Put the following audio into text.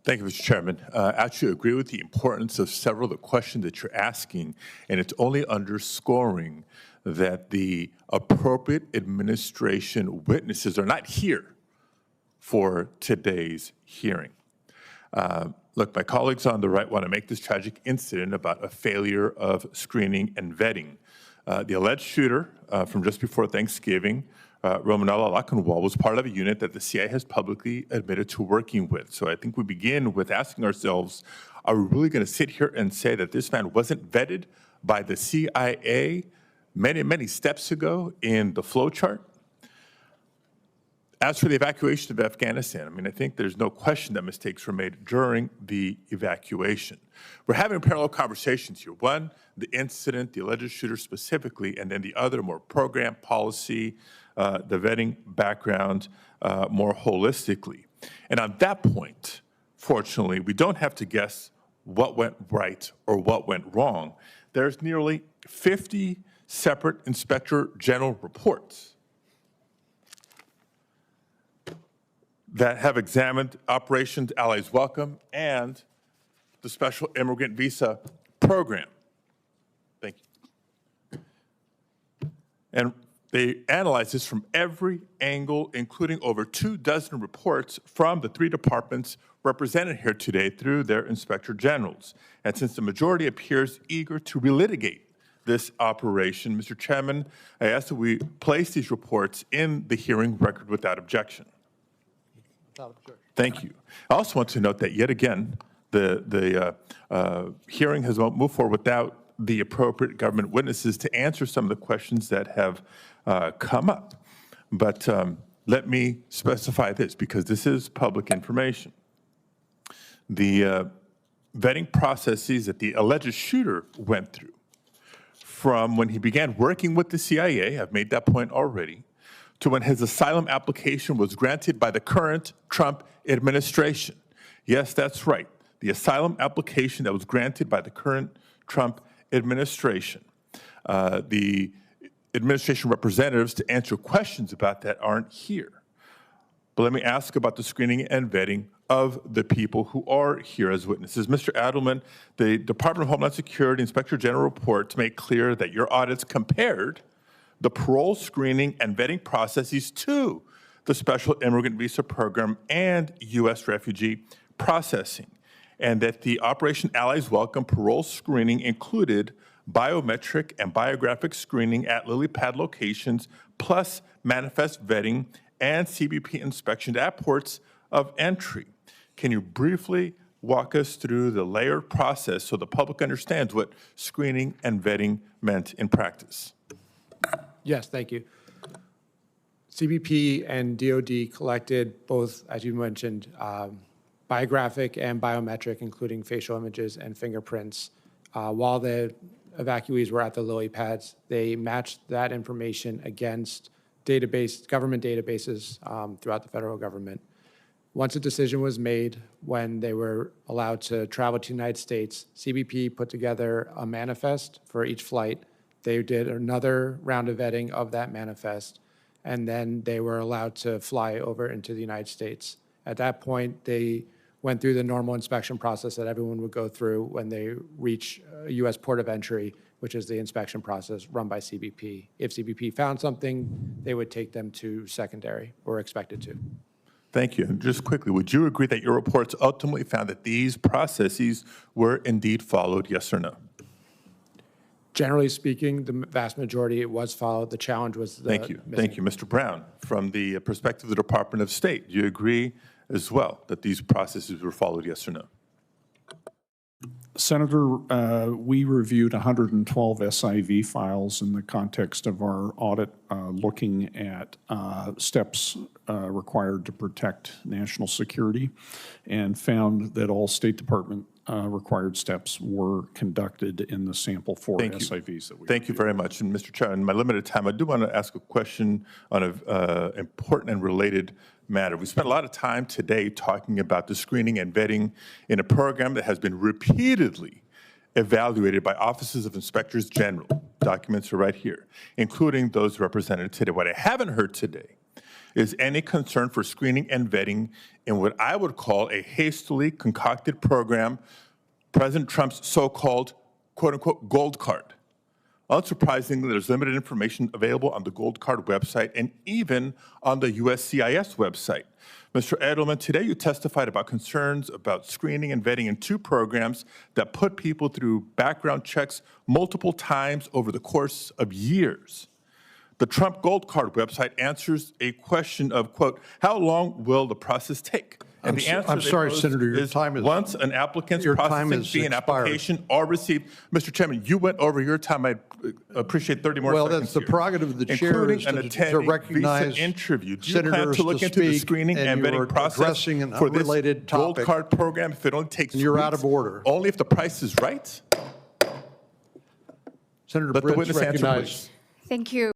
Thank you, Mr. Chairman. I actually agree with the importance of several of the questions that you're asking, and it's only underscoring that the appropriate administration witnesses are not here for today's hearing. Look, my colleagues on the right want to make this tragic incident about a failure of screening and vetting. The alleged shooter from just before Thanksgiving, Romanella Lachenwall, was part of a unit that the CIA has publicly admitted to working with. So I think we begin with asking ourselves, are we really going to sit here and say that this man wasn't vetted by the CIA many steps ago in the flow chart? As for the evacuation of Afghanistan, I mean, I think there's no question that mistakes were made during the evacuation. We're having parallel conversations here. One, the incident, the alleged shooter specifically, and then the other, more program, policy, the vetting background more holistically. And on that point, fortunately, we don't have to guess what went right or what went wrong. There's nearly 50 separate Inspector General reports that have examined Operations Allies Welcome and the Special Immigrant Visa Program. Thank you. And they analyzed this from every angle, including over 24 reports from the 3 departments represented here today through their Inspector Generals. And since the majority appears eager to relitigate this operation, Mr. Chairman, I ask that we place these reports in the hearing record without objection. Thank you. I also want to note that yet again, the hearing has moved forward without the appropriate government witnesses to answer some of the questions that have come up. But let me specify this, because this is public information. The vetting processes that the alleged shooter went through from when he began working with the CIA, I've made that point already, to when his asylum application was granted by the current Trump administration. Yes, that's right. The asylum application that was granted by the current Trump administration. The administration representatives to answer questions about that aren't here. But let me ask about the screening and vetting of the people who are here as witnesses. Mr. Adelman, the Department of Homeland Security Inspector General reports make clear that your audits compared the parole screening and vetting processes to the Special Immigrant Visa Program and U.S. refugee processing, and that the Operation Allies Welcome parole screening included biometric and biographic screening at lily pad locations, plus manifest vetting and CBP inspection at ports of entry. Can you briefly walk us through the layered process so the public understands what screening and vetting meant in practice? Yes, thank you. CBP and DOD collected both, as you mentioned, biographic and biometric, including facial images and fingerprints. While the evacuees were at the lily pads, they matched that information against government databases throughout the federal government. Once a decision was made when they were allowed to travel to the United States, CBP put together a manifest for each flight. They did another round of vetting of that manifest, and then they were allowed to fly over into the United States. At that point, they went through the normal inspection process that everyone would go through when they reach a U.S. port of entry, which is the inspection process run by CBP. If CBP found something, they would take them to secondary, or expected to. Thank you. And just quickly, would you agree that your reports ultimately found that these processes were indeed followed, yes or no? Generally speaking, the vast majority, it was followed. The challenge was the Thank you. Thank you, Mr. Brown. From the perspective of the Department of State, do you agree as well that these processes were followed, yes or no? Senator, we reviewed 112 SIV files in the context of our audit, looking at steps required to protect national security, and found that all State Department required steps were conducted in the sample for SIVs that we Thank you very much. And Mr. Chair, in my limited time, I do want to ask a question on an important and related matter. We spent a lot of time today talking about the screening and vetting in a program that has been repeatedly evaluated by offices of inspectors general. Documents are right here, including those represented today. What I haven't heard today is any concern for screening and vetting in what I would call a hastily concocted program, President Trump's so-called, quote-unquote, gold card. Unsurprisingly, there's limited information available on the Gold Card website and even on the USCIS website. Mr. Edelman, today you testified about concerns about screening and vetting in 2 programs that put people through background checks multiple times over the course of years. The Trump Gold Card website answers a question of, quote, how long will the process take? And the answer I'm sorry, Senator, your is time is- once an applicant's your time processing is fee and expired. application are received. Mr. Chairman, you went over your time. I appreciate 30 more Well, seconds that's the here. prerogative of the chair Including is an to attending recognize visa interview. Do you plan senators to look to into the speak, screening and and you are vetting process addressing an for this unrelated Gold topic, Card program if it only takes and you're weeks? out of order. Only if the price is right? Senator Let the Britt's witness answer, recognized. please. Thank you.